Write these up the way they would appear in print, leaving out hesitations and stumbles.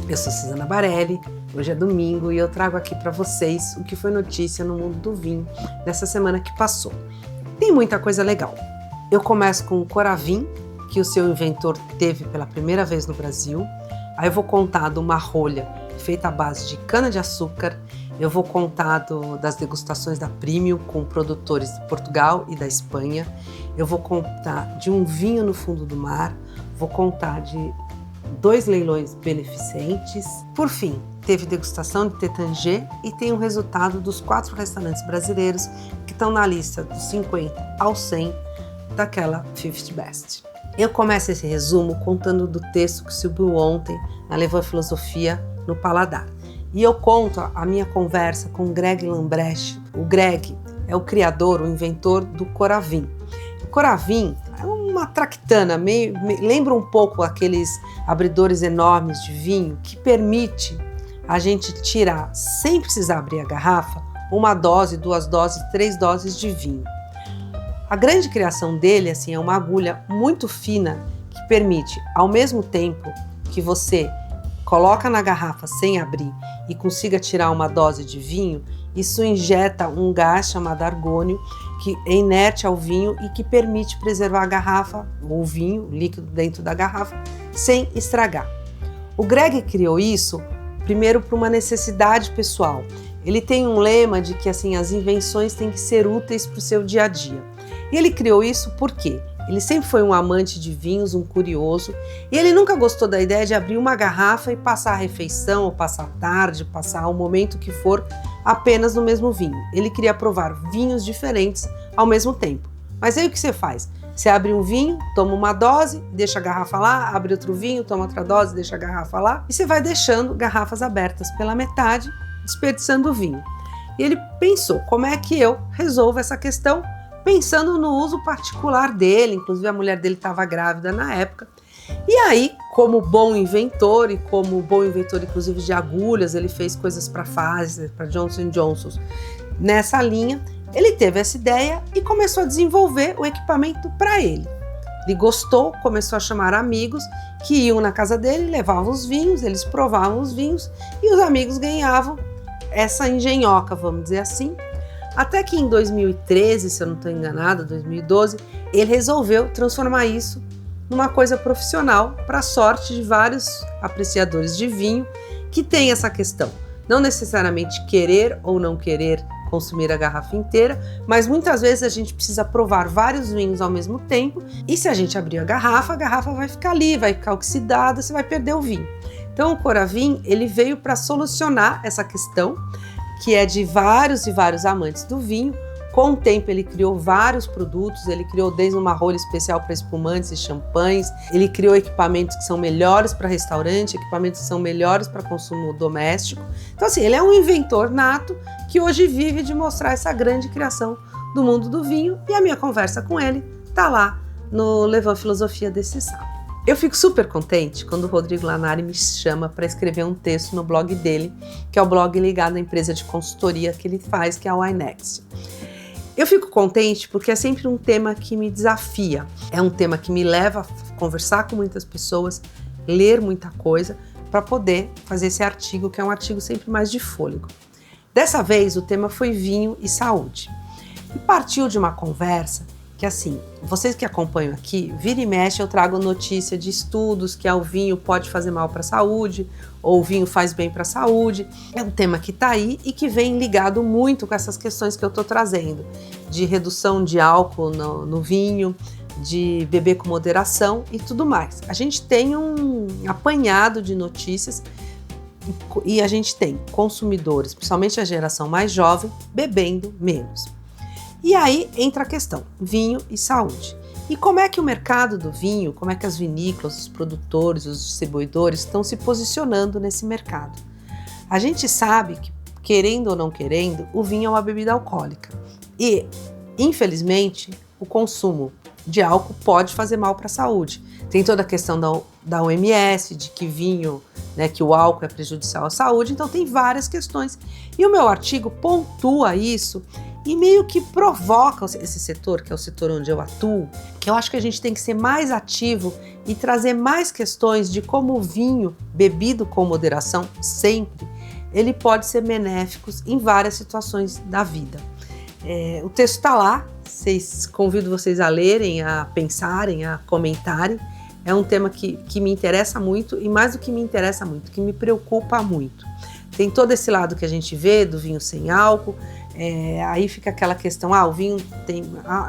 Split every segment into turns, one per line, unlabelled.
Eu sou Suzana Barelli, hoje é domingo e eu trago aqui para vocês o que foi notícia no mundo do vinho nessa semana que passou. Tem muita coisa legal. Eu começo com o Coravin, que o seu inventor teve pela primeira vez no Brasil. Aí eu vou contar de uma rolha feita à base de cana-de-açúcar. Eu vou contar das degustações da Premium com produtores de Portugal e da Espanha. Eu vou contar de um vinho no fundo do mar. Vou contar de 2 leilões beneficentes. Por fim, teve degustação de Tétanger e tem o resultado dos 4 restaurantes brasileiros que estão na lista dos 50 ao 100 daquela 50 Best. Eu começo esse resumo contando do texto que subiu ontem na Levant Filosofia no Paladar. E eu conto a minha conversa com o Greg Lambrecht. O Greg é o criador, o inventor do Coravin. O Coravin é uma tractana, lembra um pouco aqueles abridores enormes de vinho que permite a gente tirar, sem precisar abrir a garrafa, 1 dose, 2 doses, 3 doses de vinho. A grande criação dele é uma agulha muito fina que permite, ao mesmo tempo que você coloca na garrafa sem abrir e consiga tirar 1 dose de vinho, isso injeta um gás chamado argônio que é inerte ao vinho e que permite preservar a garrafa, ou o vinho, o líquido dentro da garrafa, sem estragar. O Greg criou isso primeiro por uma necessidade pessoal. Ele tem um lema de que as invenções têm que ser úteis para o seu dia a dia. E ele criou isso porque ele sempre foi um amante de vinhos, um curioso, e ele nunca gostou da ideia de abrir uma garrafa e passar a refeição, ou passar a tarde, passar o momento que for, apenas no mesmo vinho. Ele queria provar vinhos diferentes ao mesmo tempo. Mas aí o que você faz? Você abre um vinho, toma 1 dose, deixa a garrafa lá, abre outro vinho, toma outra dose, deixa a garrafa lá, e você vai deixando garrafas abertas pela metade, desperdiçando o vinho. E ele pensou, como é que eu resolvo essa questão? Pensando no uso particular dele, inclusive a mulher dele estava grávida na época. E aí, como bom inventor, inclusive de agulhas, ele fez coisas para Pfizer, para Johnson & Johnson. Nessa linha, ele teve essa ideia e começou a desenvolver o equipamento para ele. Ele gostou, começou a chamar amigos que iam na casa dele, levavam os vinhos, eles provavam os vinhos e os amigos ganhavam essa engenhoca, vamos dizer assim. Até que em 2013, se eu não estou enganada, 2012, ele resolveu transformar isso numa coisa profissional para a sorte de vários apreciadores de vinho que tem essa questão. Não necessariamente querer ou não querer consumir a garrafa inteira, mas muitas vezes a gente precisa provar vários vinhos ao mesmo tempo e se a gente abrir a garrafa vai ficar ali, vai ficar oxidada, você vai perder o vinho. Então o Coravin, ele veio para solucionar essa questão, que é de vários e vários amantes do vinho. Com o tempo ele criou vários produtos, ele criou desde uma rolha especial para espumantes e champanhes, ele criou equipamentos que são melhores para restaurante, equipamentos que são melhores para consumo doméstico. Então ele é um inventor nato que hoje vive de mostrar essa grande criação do mundo do vinho e a minha conversa com ele está lá no Levant Filosofia desse sábado. Eu fico super contente quando o Rodrigo Lanari me chama para escrever um texto no blog dele, que é o blog ligado à empresa de consultoria que ele faz, que é a Winext. Eu fico contente porque é sempre um tema que me desafia, é um tema que me leva a conversar com muitas pessoas, ler muita coisa, para poder fazer esse artigo, que é um artigo sempre mais de fôlego. Dessa vez o tema foi vinho e saúde. E partiu de uma conversa que vocês que acompanham aqui, vira e mexe eu trago notícia de estudos que o vinho pode fazer mal para a saúde, ou o vinho faz bem para a saúde. É um tema que está aí e que vem ligado muito com essas questões que eu estou trazendo, de redução de álcool no vinho, de beber com moderação e tudo mais. A gente tem um apanhado de notícias e a gente tem consumidores, principalmente a geração mais jovem, bebendo menos. E aí entra a questão, vinho e saúde. E como é que o mercado do vinho, como é que as vinícolas, os produtores, os distribuidores estão se posicionando nesse mercado? A gente sabe que, querendo ou não querendo, o vinho é uma bebida alcoólica. E, infelizmente, o consumo de álcool pode fazer mal para a saúde. Tem toda a questão da OMS, de que vinho, que o álcool é prejudicial à saúde, então tem várias questões. E o meu artigo pontua isso e meio que provoca esse setor, que é o setor onde eu atuo, que eu acho que a gente tem que ser mais ativo e trazer mais questões de como o vinho, bebido com moderação, sempre, ele pode ser benéfico em várias situações da vida. O texto está lá, convido vocês a lerem, a pensarem, a comentarem. É um tema que me interessa muito e mais do que me interessa muito, que me preocupa muito. Tem todo esse lado que a gente vê do vinho sem álcool, aí fica aquela questão, o vinho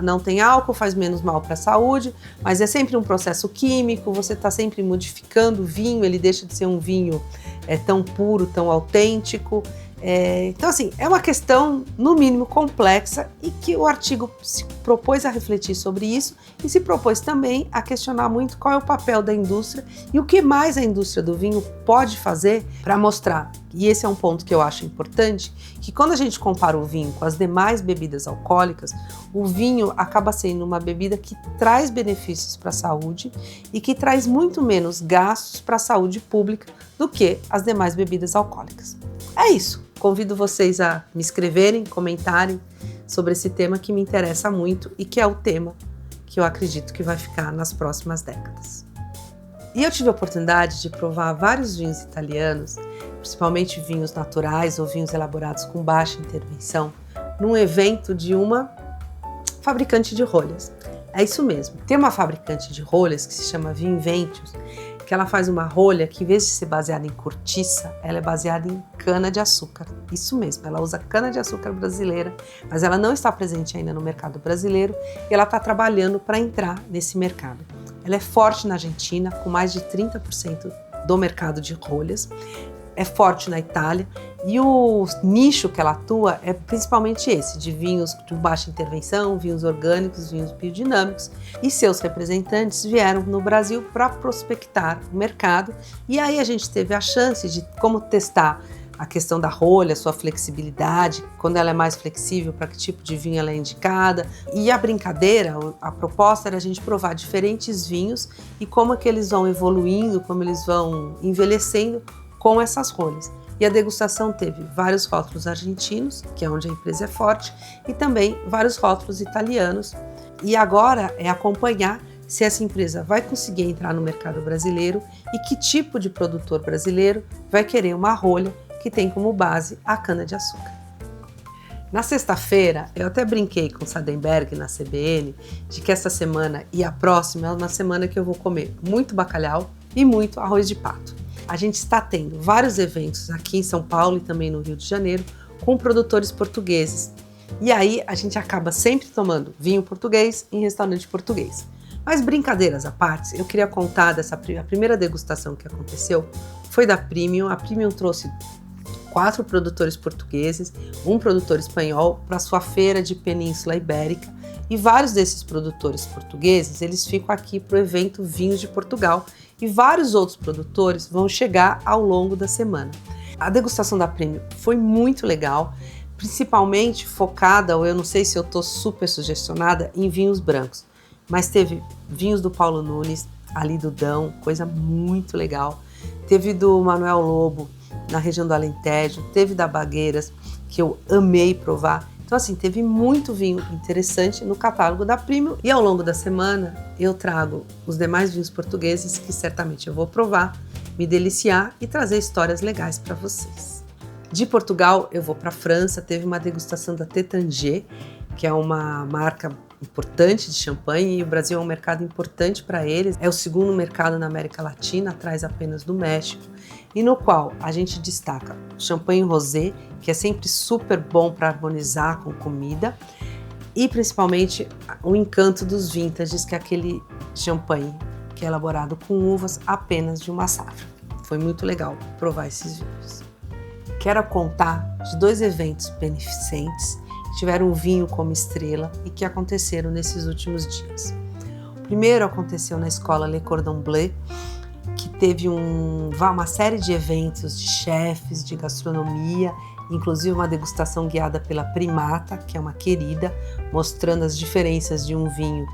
não tem álcool, faz menos mal para a saúde, mas é sempre um processo químico, você está sempre modificando o vinho, ele deixa de ser um vinho tão puro, tão autêntico. Então, assim, é uma questão, no mínimo, complexa e que o artigo se propôs a refletir sobre isso e se propôs também a questionar muito qual é o papel da indústria e o que mais a indústria do vinho pode fazer para mostrar, e esse é um ponto que eu acho importante, que quando a gente compara o vinho com as demais bebidas alcoólicas, o vinho acaba sendo uma bebida que traz benefícios para a saúde e que traz muito menos gastos para a saúde pública do que as demais bebidas alcoólicas. É isso. Convido vocês a me escreverem, comentarem sobre esse tema que me interessa muito e que é o tema que eu acredito que vai ficar nas próximas décadas. E eu tive a oportunidade de provar vários vinhos italianos, principalmente vinhos naturais ou vinhos elaborados com baixa intervenção, num evento de uma fabricante de rolhas. É isso mesmo. Tem uma fabricante de rolhas que se chama Vinventius, que ela faz uma rolha que, em vez de ser baseada em cortiça, ela é baseada em cana-de-açúcar. Isso mesmo, ela usa cana-de-açúcar brasileira, mas ela não está presente ainda no mercado brasileiro e ela está trabalhando para entrar nesse mercado. Ela é forte na Argentina, com mais de 30% do mercado de rolhas, é forte na Itália e o nicho que ela atua é principalmente esse, de vinhos de baixa intervenção, vinhos orgânicos, vinhos biodinâmicos, e seus representantes vieram no Brasil para prospectar o mercado e aí a gente teve a chance de como testar a questão da rolha, sua flexibilidade, quando ela é mais flexível, para que tipo de vinho ela é indicada. E a brincadeira, a proposta era a gente provar diferentes vinhos e como é que eles vão evoluindo, como eles vão envelhecendo com essas rolhas. E a degustação teve vários rótulos argentinos, que é onde a empresa é forte, e também vários rótulos italianos. E agora é acompanhar se essa empresa vai conseguir entrar no mercado brasileiro e que tipo de produtor brasileiro vai querer uma rolha que tem como base a cana-de-açúcar. Na sexta-feira, eu até brinquei com o Sadenberg na CBN de que essa semana e a próxima é uma semana que eu vou comer muito bacalhau e muito arroz de pato. A gente está tendo vários eventos aqui em São Paulo e também no Rio de Janeiro com produtores portugueses. E aí a gente acaba sempre tomando vinho português em restaurante português. Mas brincadeiras à parte, eu queria contar a primeira degustação que aconteceu foi da Premium. A Premium trouxe 4 produtores portugueses, um produtor espanhol para sua feira de Península Ibérica e vários desses produtores portugueses eles ficam aqui para o evento Vinhos de Portugal e vários outros produtores vão chegar ao longo da semana. A degustação da Premium foi muito legal, principalmente focada, ou eu não sei se eu estou super sugestionada, em vinhos brancos, mas teve vinhos do Paulo Nunes, ali do Dão, coisa muito legal, teve do Manuel Lobo, na região do Alentejo, teve da Bagueiras, que eu amei provar. Então assim, teve muito vinho interessante no catálogo da Premium e ao longo da semana eu trago os demais vinhos portugueses que certamente eu vou provar, me deliciar e trazer histórias legais para vocês. De Portugal eu vou para a França, teve uma degustação da Tétanger, que é uma marca importante de champanhe e o Brasil é um mercado importante para eles. É o segundo mercado na América Latina, atrás apenas do México, e no qual a gente destaca o champanhe rosé, que é sempre super bom para harmonizar com comida, e principalmente o encanto dos vintages, que é aquele champanhe que é elaborado com uvas apenas de uma safra. Foi muito legal provar esses vinhos. Quero contar de 2 eventos beneficentes que tiveram o vinho como estrela e que aconteceram nesses últimos dias. O primeiro aconteceu na escola Le Cordon Bleu, que teve uma série de eventos de chefes, de gastronomia, inclusive uma degustação guiada pela Primata, que é uma querida, mostrando as diferenças de um vinho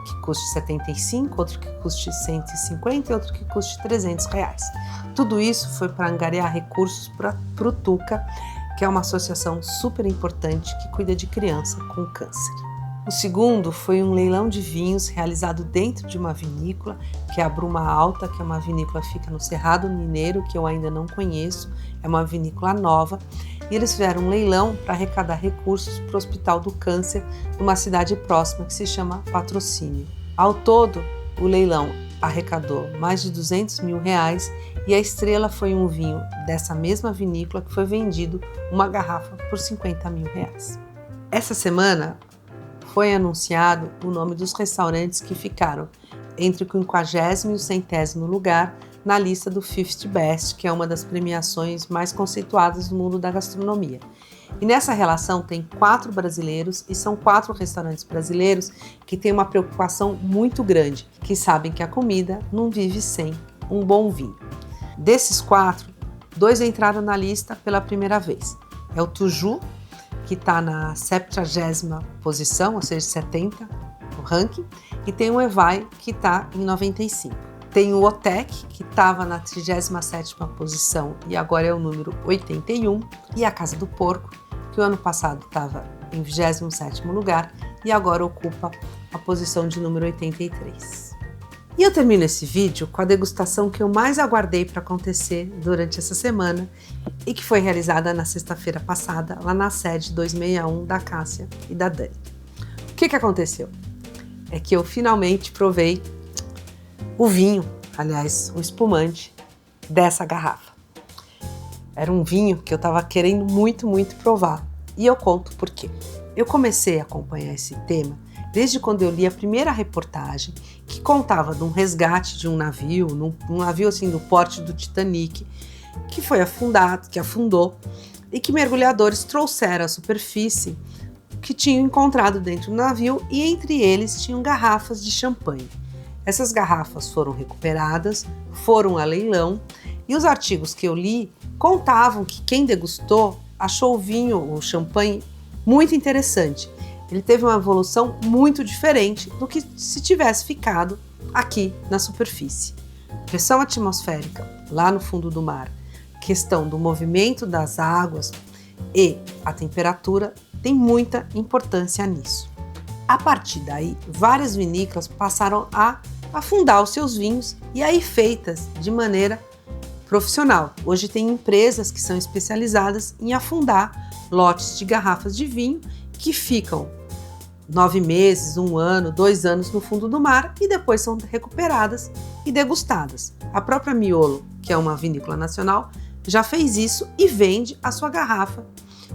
que custe 75, outro que custe 150 e outro que custe 300 reais. Tudo isso foi para angariar recursos para o Tuca, que é uma associação super importante que cuida de criança com câncer. O segundo foi um leilão de vinhos realizado dentro de uma vinícola, que é a Bruma Alta, que é uma vinícola que fica no Cerrado Mineiro, que eu ainda não conheço, é uma vinícola nova, e eles fizeram um leilão para arrecadar recursos para o Hospital do Câncer, numa cidade próxima que se chama Patrocínio. Ao todo, o leilão arrecadou mais de R$200 mil e a estrela foi um vinho dessa mesma vinícola que foi vendido uma garrafa por R$50 mil. Essa semana foi anunciado o nome dos restaurantes que ficaram entre o 50º e o 100º lugar na lista do 50 Best, que é uma das premiações mais conceituadas do mundo da gastronomia. E nessa relação tem 4 brasileiros e são 4 restaurantes brasileiros que têm uma preocupação muito grande, que sabem que a comida não vive sem um bom vinho. Desses 4, 2 entraram na lista pela primeira vez. É o Tuju, que está na 70ª posição, ou seja, 70 no ranking, e tem o Evai, que está em 95. Tem o Otec, que estava na 37ª posição e agora é o número 81, e a Casa do Porco, que o ano passado estava em 27º lugar e agora ocupa a posição de número 83. E eu termino esse vídeo com a degustação que eu mais aguardei para acontecer durante essa semana e que foi realizada na sexta-feira passada, lá na sede 261 da Cássia e da Dani. O que aconteceu? É que eu finalmente provei o vinho, aliás, o espumante dessa garrafa. Era um vinho que eu estava querendo muito provar e eu conto por quê. Eu comecei a acompanhar esse tema desde quando eu li a primeira reportagem que contava de um resgate de um navio, um navio assim do porte do Titanic, que foi afundado, que afundou, e que mergulhadores trouxeram à superfície que tinham encontrado dentro do navio e entre eles tinham garrafas de champanhe. Essas garrafas foram recuperadas, foram a leilão e os artigos que eu li contavam que quem degustou achou o vinho, o champanhe, muito interessante. Ele teve uma evolução muito diferente do que se tivesse ficado aqui na superfície. Pressão atmosférica lá no fundo do mar, questão do movimento das águas e a temperatura tem muita importância nisso. A partir daí, várias vinícolas passaram a afundar os seus vinhos e aí feitas de maneira profissional. Hoje tem empresas que são especializadas em afundar lotes de garrafas de vinho que ficam 9 meses, 1 ano, 2 anos no fundo do mar e depois são recuperadas e degustadas. A própria Miolo, que é uma vinícola nacional, já fez isso e vende a sua garrafa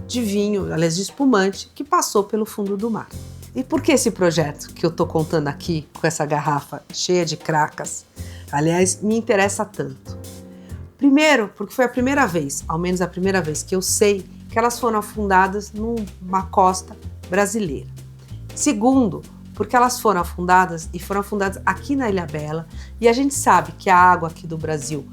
de vinho, aliás, de espumante, que passou pelo fundo do mar. E por que esse projeto que eu estou contando aqui, com essa garrafa cheia de cracas, aliás, me interessa tanto? Primeiro, porque foi a primeira vez, ao menos a primeira vez que eu sei, que elas foram afundadas numa costa brasileira. Segundo, porque elas foram afundadas aqui na Ilhabela e a gente sabe que a água aqui do Brasil,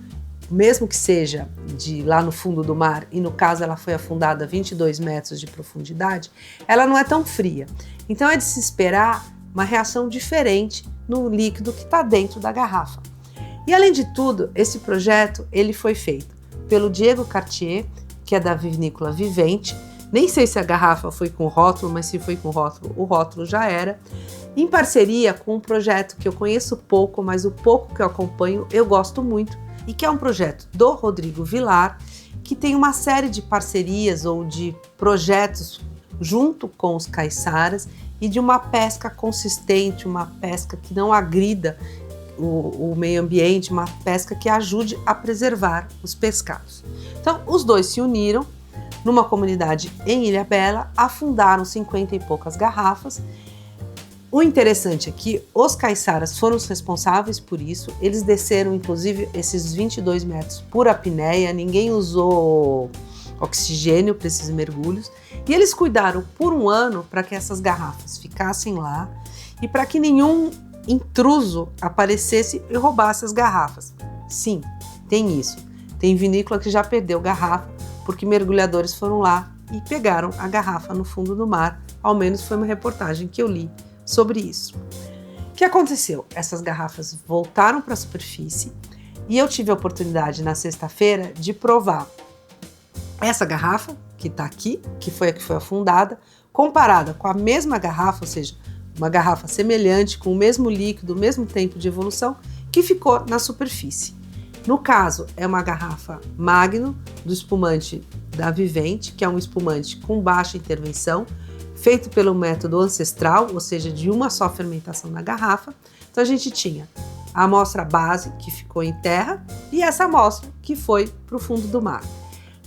mesmo que seja de lá no fundo do mar, e no caso ela foi afundada a 22 metros de profundidade, ela não é tão fria. Então é de se esperar uma reação diferente no líquido que está dentro da garrafa. E além de tudo, esse projeto ele foi feito pelo Diego Cartier, que é da vinícola Vivente. Nem sei se a garrafa foi com rótulo, mas se foi com rótulo, o rótulo já era. Em parceria com um projeto que eu conheço pouco, mas o pouco que eu acompanho eu gosto muito, e que é um projeto do Rodrigo Vilar, que tem uma série de parcerias ou de projetos junto com os caiçaras e de uma pesca consistente, uma pesca que não agrida o meio ambiente, uma pesca que ajude a preservar os pescados. Então, os dois se uniram numa comunidade em Ilhabela, afundaram 50 e poucas garrafas. O interessante é que os caiçaras foram os responsáveis por isso, eles desceram inclusive esses 22 metros por apneia, ninguém usou oxigênio para esses mergulhos, e eles cuidaram por 1 ano para que essas garrafas ficassem lá e para que nenhum intruso aparecesse e roubasse as garrafas. Sim, tem isso. Tem vinícola que já perdeu garrafa porque mergulhadores foram lá e pegaram a garrafa no fundo do mar. Ao menos foi uma reportagem que eu li sobre isso. O que aconteceu? Essas garrafas voltaram para a superfície e eu tive a oportunidade na sexta-feira de provar essa garrafa, que está aqui, que foi a que foi afundada, comparada com a mesma garrafa, ou seja, uma garrafa semelhante, com o mesmo líquido, o mesmo tempo de evolução, que ficou na superfície. No caso, é uma garrafa Magno, do espumante da Vivente, que é um espumante com baixa intervenção, feito pelo método ancestral, ou seja, de uma só fermentação na garrafa. Então a gente tinha a amostra base, que ficou em terra, e essa amostra que foi para o fundo do mar.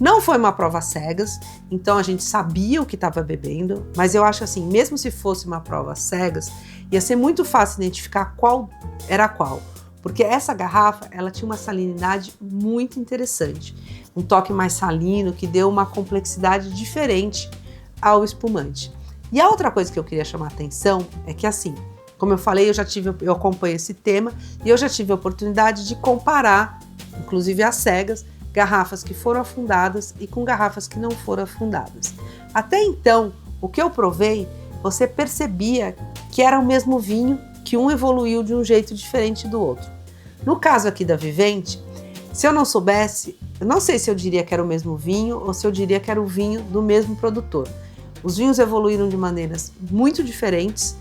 Não foi uma prova cegas, então a gente sabia o que estava bebendo, mas eu acho assim, mesmo se fosse uma prova cegas, ia ser muito fácil identificar qual era qual, porque essa garrafa, ela tinha uma salinidade muito interessante, um toque mais salino que deu uma complexidade diferente ao espumante. E a outra coisa que eu queria chamar a atenção é que assim, como eu falei, eu acompanho esse tema e eu já tive a oportunidade de comparar, inclusive às cegas, garrafas que foram afundadas e com garrafas que não foram afundadas. Até então, o que eu provei, você percebia que era o mesmo vinho, que um evoluiu de um jeito diferente do outro. No caso aqui da Vivente, se eu não soubesse, eu não sei se eu diria que era o mesmo vinho ou se eu diria que era o vinho do mesmo produtor. Os vinhos evoluíram de maneiras muito diferentes,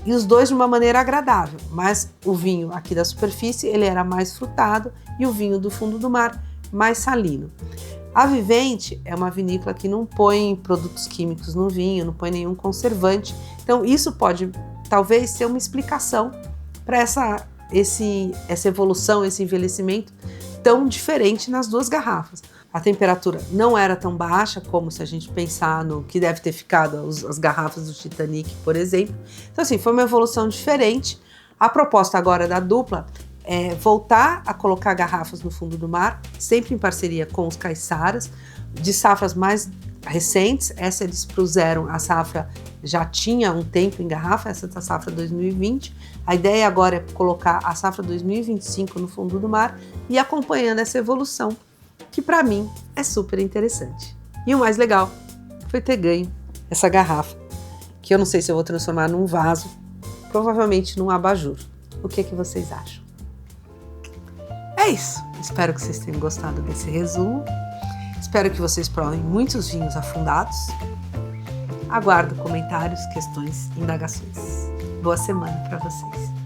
e os dois de uma maneira agradável, mas o vinho aqui da superfície ele era mais frutado e o vinho do fundo do mar mais salino. A Vivente é uma vinícola que não põe produtos químicos no vinho, não põe nenhum conservante, então isso pode talvez ser uma explicação para essa evolução, esse envelhecimento tão diferente nas duas garrafas. A temperatura não era tão baixa como se a gente pensar no que deve ter ficado as garrafas do Titanic, por exemplo. Então assim, foi uma evolução diferente. A proposta agora da dupla é voltar a colocar garrafas no fundo do mar, sempre em parceria com os caiçaras, de safras mais recentes. Essa eles propuseram, a safra já tinha um tempo em garrafa, essa é a safra 2020. A ideia agora é colocar a safra 2025 no fundo do mar e acompanhando essa evolução, que para mim é super interessante. E o mais legal foi ter ganho essa garrafa, que eu não sei se eu vou transformar num vaso, provavelmente num abajur. O que vocês acham? É isso. Espero que vocês tenham gostado desse resumo. Espero que vocês provem muitos vinhos afundados. Aguardo comentários, questões, indagações. Boa semana para vocês.